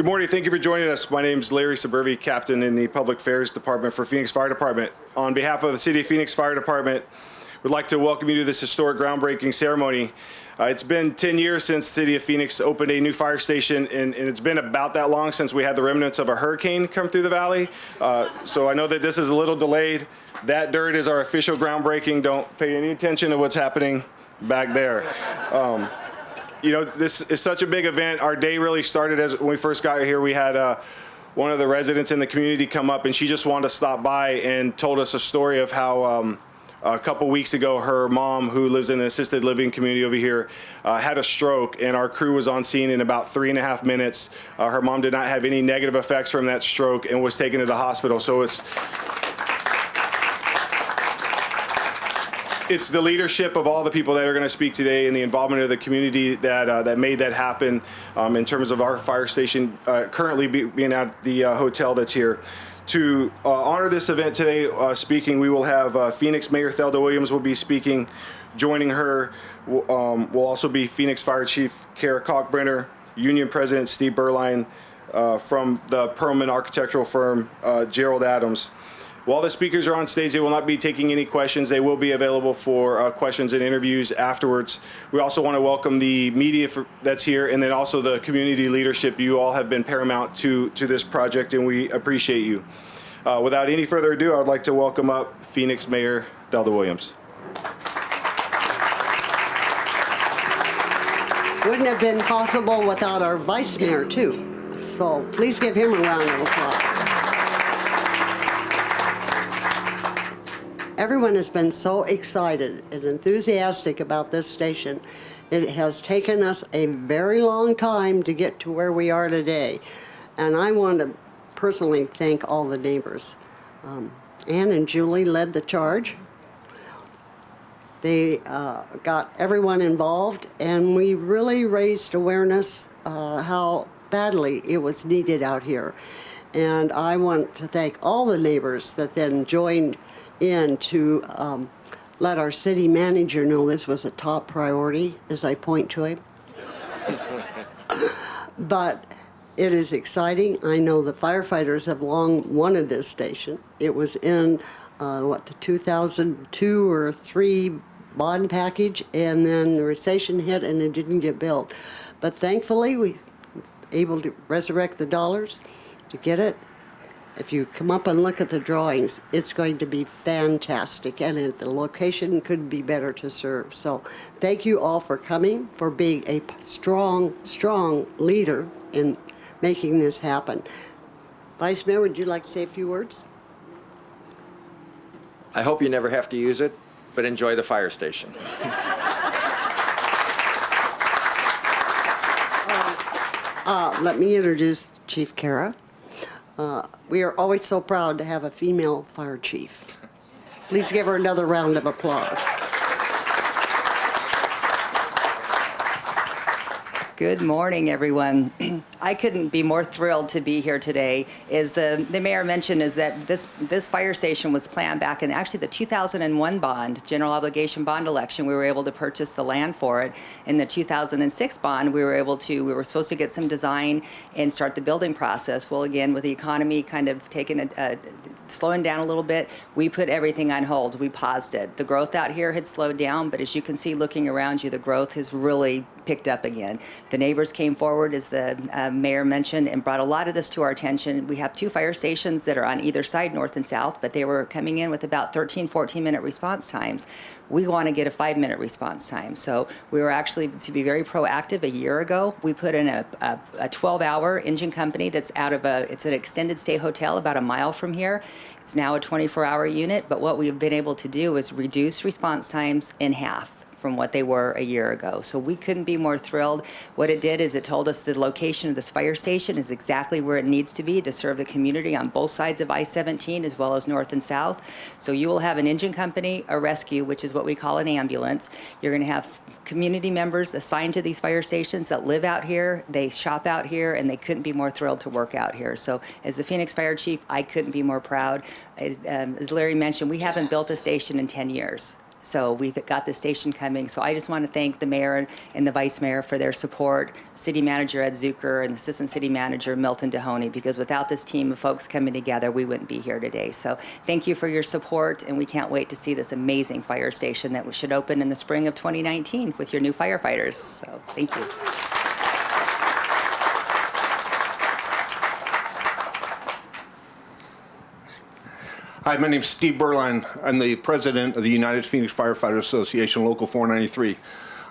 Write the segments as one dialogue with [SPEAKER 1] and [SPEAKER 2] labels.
[SPEAKER 1] Good morning. Thank you for joining us. My name is Larry Suburbi, Captain in the Public Affairs Department for Phoenix Fire Department. On behalf of the City of Phoenix Fire Department, we'd like to welcome you to this historic groundbreaking ceremony. It's been 10 years since the City of Phoenix opened a new fire station, and it's been about that long since we had the remnants of a hurricane come through the valley. So I know that this is a little delayed. That dirt is our official groundbreaking. Don't pay any attention to what's happening back there. You know, this is such a big event. Our day really started as when we first got here. We had one of the residents in the community come up, and she just wanted to stop by and told us a story of how a couple weeks ago her mom, who lives in an assisted living community over here, had a stroke, and our crew was on scene in about 3.5 minutes. Her mom did not have any negative effects from that stroke and was taken to the hospital. So it's the leadership of all the people that are going to speak today and the involvement of the community that made that happen in terms of our fire station currently being at the hotel that's here. To honor this event today, speaking, we will have Phoenix Mayor Thelda Williams will be speaking. Joining her will also be Phoenix Fire Chief Kara Kalkbrenner, Union President Steve Beuerlein, from the Perlman architectural firm Gerald Adams. While the speakers are on stage, they will not be taking any questions. They will be available for questions and interviews afterwards. We also want to welcome the media that's here, and then also the community leadership. You all have been paramount to this project, and we appreciate you. Without any further ado, I would like to welcome up Phoenix Mayor Thelda Williams.
[SPEAKER 2] Wouldn't have been possible without our Vice Mayor, too. So please give him a round of applause. Everyone has been so excited and enthusiastic about this station. It has taken us a very long time to get to where we are today. And I want to personally thank all the neighbors. Ann and Julie led the charge. They got everyone involved, and we really raised awareness how badly it was needed out here. And I want to thank all the neighbors that then joined in to let our city manager know this was a top priority as I point to him. But it is exciting. I know the firefighters have long wanted this station. It was in the 2002 or 3 bond package, and then the recession hit and it didn't get built. But thankfully we were able to resurrect the dollars to get it. If you come up and look at the drawings, it's going to be fantastic, and the location couldn't be better to serve. So thank you all for coming, for being a strong, strong leader in making this happen. Vice Mayor, would you like to say a few words?
[SPEAKER 3] I hope you never have to use it, but enjoy the fire station.
[SPEAKER 2] Let me introduce Chief Kara. We are always so proud to have a female fire chief. Please give her another round of applause.
[SPEAKER 4] Good morning, everyone. I couldn't be more thrilled to be here today. As the mayor mentioned, is that this fire station was planned back in actually the 2001 bond, general obligation bond election. We were able to purchase the land for it. In the 2006 bond, we were supposed to get some design and start the building process. Well, again, with the economy kind of slowing down a little bit, we put everything on hold. We paused it. The growth out here had slowed down, but as you can see looking around you, the growth has really picked up again. The neighbors came forward, as the mayor mentioned, and brought a lot of this to our attention. We have 2 fire stations that are on either side, north and south, but they were coming in with about 13, 14-minute response times. We want to get a 5-minute response time. So we were actually, to be very proactive, a year ago, we put in a 12-hour engine company that's it's an extended stay hotel about a mile from here. It's now a 24-hour unit, but what we've been able to do is reduce response times in half from what they were a year ago. So we couldn't be more thrilled. What it did is it told us the location of this fire station is exactly where it needs to be to serve the community on both sides of I-17 as well as north and south. So you will have an engine company, a rescue, which is what we call an ambulance. You're going to have community members assigned to these fire stations that live out here, they shop out here, and they couldn't be more thrilled to work out here. So as the Phoenix Fire Chief, I couldn't be more proud. As Larry mentioned, we haven't built a station in 10 years. So we've got the station coming. So I just want to thank the mayor and the vice mayor for their support, city manager Ed Zucker and assistant city manager Milton Dehoney, because without this team of folks coming together, we wouldn't be here today. So thank you for your support, and we can't wait to see this amazing fire station that should open in the spring of 2019 with your new firefighters. So thank you.
[SPEAKER 5] Hi, my name is Steve Beuerlein. I'm the president of the United Phoenix Firefighters Association, Local 493.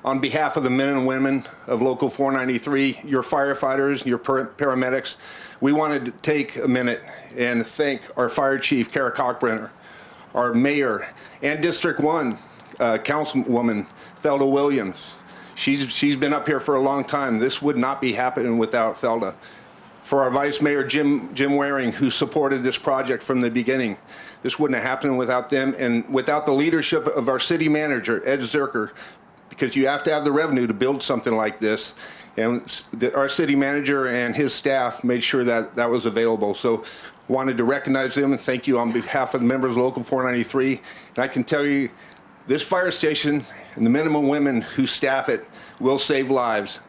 [SPEAKER 5] On behalf of the men and women of Local 493, your firefighters, your paramedics, we wanted to take a minute and thank our fire chief, Kara Cockbrenner, our mayor, and District 1 Councilwoman, Thelda Williams. She's been up here for a long time. This would not be happening without Thelda. For our Vice Mayor, Jim Waring, who supported this project from the beginning. This wouldn't have happened without them and without the leadership of our city manager, Ed Zucker, because you have to have the revenue to build something like this. And our city manager and his staff made sure that that was available. So wanted to recognize them and thank you on behalf of the members of Local 493. And I can tell you, this fire station and the men and women who staff it will save lives.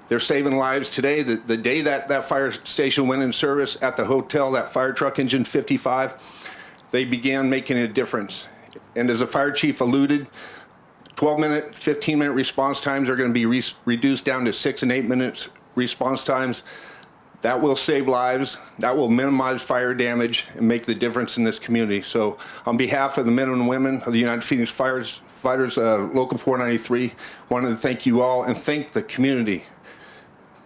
[SPEAKER 5] They're saving lives today. The day that fire station went in service at the hotel, that fire truck engine 55, they began making a difference. And as the fire chief alluded, 12-minute, 15-minute response times are going to be reduced down to 6 and 8 minutes response times. That will save lives. That will minimize fire damage and make the difference in this community. So on behalf of the men and women of the United Phoenix Firefighters, Local 493, wanted to thank you all and thank the community.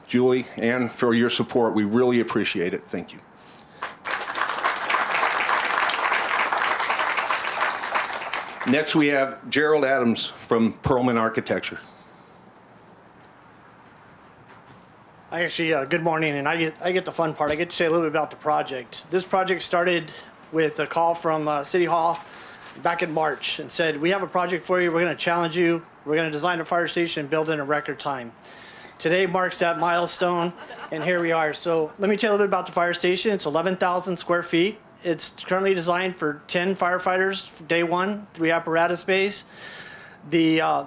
[SPEAKER 5] Julie, Ann, for your support. We really appreciate it. Thank you. Next, we have Gerald Adams from Perlman Architecture.
[SPEAKER 6] Good morning, and I get the fun part. I get to say a little bit about the project. This project started with a call from City Hall back in March and said, we have a project for you. We're going to challenge you. We're going to design a fire station and build it in a record time. Today marks that milestone, and here we are. So let me tell you a little bit about the fire station. It's 11,000 square feet. It's currently designed for 10 firefighters for day one, 3 apparatus bays. The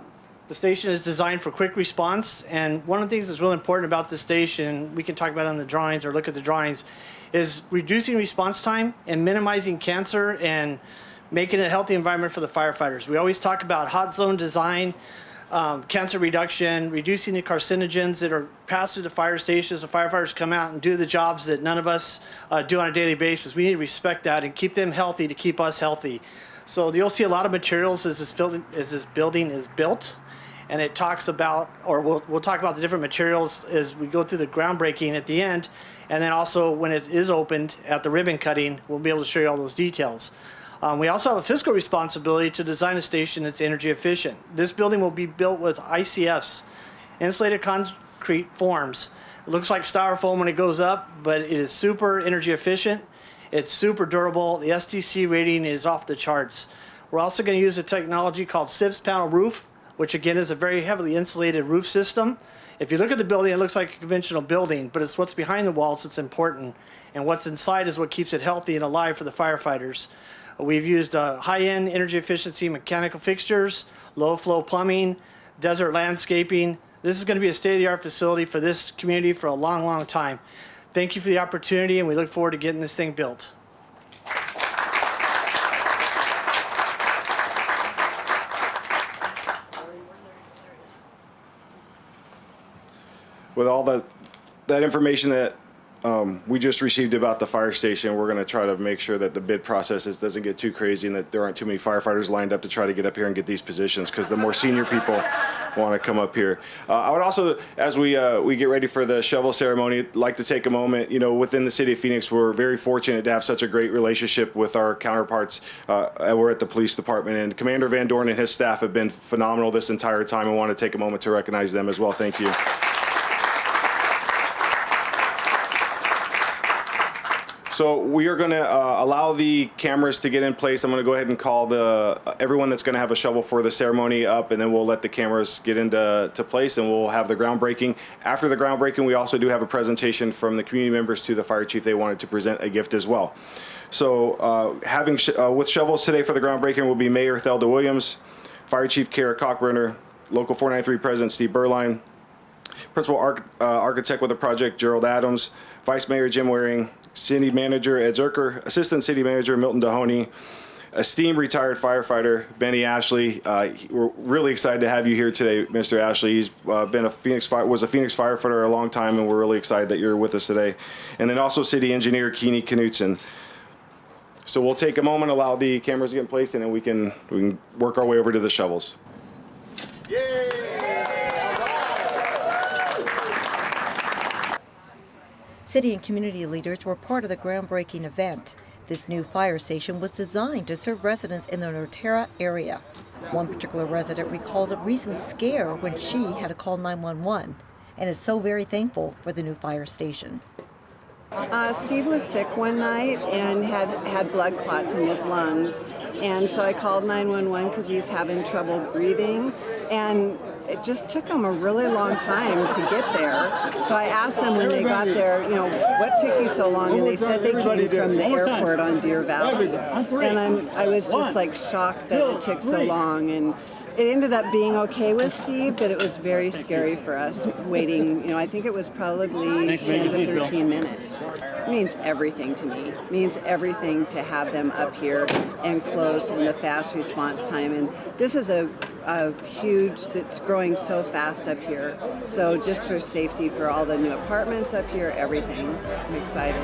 [SPEAKER 6] station is designed for quick response, and one of the things that's really important about this station, we can talk about it on the drawings or look at the drawings, is reducing response time and minimizing cancer and making it a healthy environment for the firefighters. We always talk about hot zone design, cancer reduction, reducing the carcinogens that are passed through the fire stations. The firefighters come out and do the jobs that none of us do on a daily basis. We need to respect that and keep them healthy to keep us healthy. So you'll see a lot of materials as this building is built, and it talks about, or we'll talk about the different materials as we go through the groundbreaking at the end, and then also when it is opened at the ribbon cutting, we'll be able to show you all those details. We also have a fiscal responsibility to design a station that's energy efficient. This building will be built with ICFs, insulated concrete forms. It looks like styrofoam when it goes up, but it is super energy efficient. It's super durable. The STC rating is off the charts. We're also going to use a technology called SIPS panel roof, which again is a very heavily insulated roof system. If you look at the building, it looks like a conventional building, but it's what's behind the walls that's important. And what's inside is what keeps it healthy and alive for the firefighters. We've used high-end energy efficiency mechanical fixtures, low-flow plumbing, desert landscaping. This is going to be a state-of-the-art facility for this community for a long, long time. Thank you for the opportunity, and we look forward to getting this thing built.
[SPEAKER 1] With all that information that we just received about the fire station, we're going to try to make sure that the bid process doesn't get too crazy and that there aren't too many firefighters lined up to try to get up here and get these positions, because the more senior people want to come up here. I would also, as we get ready for the shovel ceremony, like to take a moment. You know, within the city of Phoenix, we're very fortunate to have such a great relationship with our counterparts. We're at the police department, and Commander Van Dorn and his staff have been phenomenal this entire time. I want to take a moment to recognize them as well. Thank you. So we are going to allow the cameras to get in place. I'm going to go ahead and call everyone that's going to have a shovel for the ceremony up, and then we'll let the cameras get into place, and we'll have the groundbreaking. After the groundbreaking, we also do have a presentation from the community members to the fire chief. They wanted to present a gift as well. So with shovels today for the groundbreaking will be Mayor Thelda Williams, Fire Chief Kara Cockburner, Local 493 President Steve Beuerlein, Principal Architect with the project Gerald Adams, Vice Mayor Jim Waring, City Manager Ed Zerker, Assistant City Manager Milton Dahoney, esteemed retired firefighter Benny Ashley. We're really excited to have you here today, Mr. Ashley. He's been a Phoenix firefighter a long time, and we're really excited that you're with us today. And then also City Engineer Keeney Knutson. So we'll take a moment, allow the cameras to get in place, and then we can work our way over to the shovels.
[SPEAKER 7] City and community leaders were part of the groundbreaking event. This new fire station was designed to serve residents in the Norterra area. One particular resident recalls a recent scare when she had to call 911 and is so very thankful for the new fire station.
[SPEAKER 8] Steve was sick one night and had blood clots in his lungs, and so I called 911 because he was having trouble breathing, and it just took them a really long time to get there. So I asked them when they got there, what took you so long? And they said they came from the airport on Deer Valley. And I was just like shocked that it took so long. And it ended up being okay with Steve, but it was very scary for us waiting. I think it was probably 10 to 13 minutes. It means everything to me. It means everything to have them up here and close and the fast response time. And this is a huge, that's growing so fast up here. So just for safety for all the new apartments up here, everything, I'm excited.